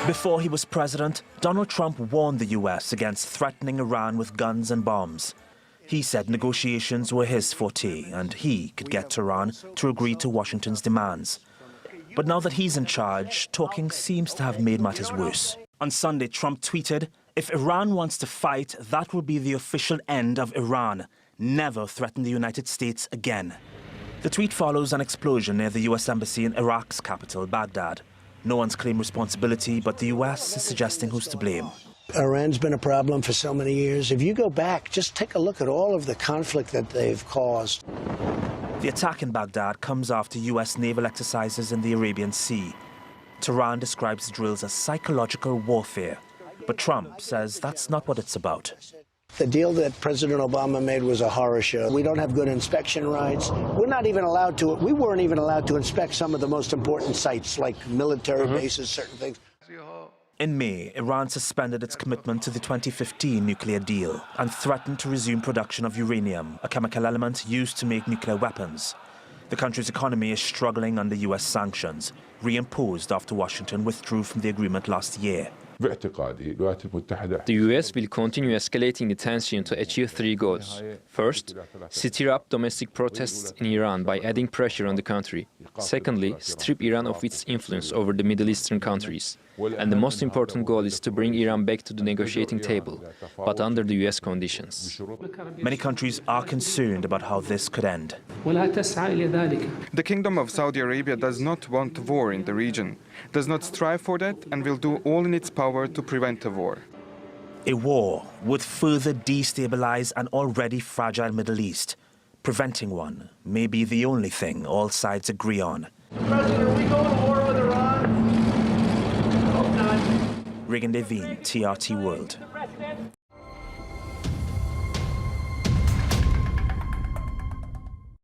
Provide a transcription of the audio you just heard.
Before he was president, Donald Trump warned the U.S. against threatening Iran with guns and bombs. He said negotiations were his forte and he could get Tehran to agree to Washington's demands. But now that he's in charge, talking seems to have made matters worse. On Sunday, Trump tweeted, "If Iran wants to fight, that will be the official end of Iran. Never threaten the United States again." The tweet follows an explosion near the U.S. Embassy in Iraq's capital, Baghdad. No one's claimed responsibility, but the U.S. is suggesting who's to blame. Iran's been a problem for so many years. If you go back, just take a look at all of the conflict that they've caused. The attack in Baghdad comes after U.S. naval exercises in the Arabian Sea. Tehran describes the drills as psychological warfare, but Trump says that's not what it's about. The deal that President Obama made was a horror show. We don't have good inspection rights. We weren't even allowed to inspect some of the most important sites, like military bases, certain things. In May, Iran suspended its commitment to the 2015 nuclear deal and threatened to resume production of uranium, a chemical element used to make nuclear weapons. The country's economy is struggling under U.S. sanctions, reimposed after Washington withdrew from the agreement last year. The U.S. will continue escalating the tension to achieve three goals. First, stir up domestic protests in Iran by adding pressure on the country. Secondly, strip Iran of its influence over the Middle Eastern countries. And the most important goal is to bring Iran back to the negotiating table, but under the U.S. conditions. Many countries are concerned about how this could end. The Kingdom of Saudi Arabia does not want war in the region, does not strive for that, and will do all in its power to prevent a war. A war would further destabilize an already fragile Middle East. Preventing one may be the only thing all sides agree on. President, are we going to war with Iran? Hope not. Regan Devine, TRT World.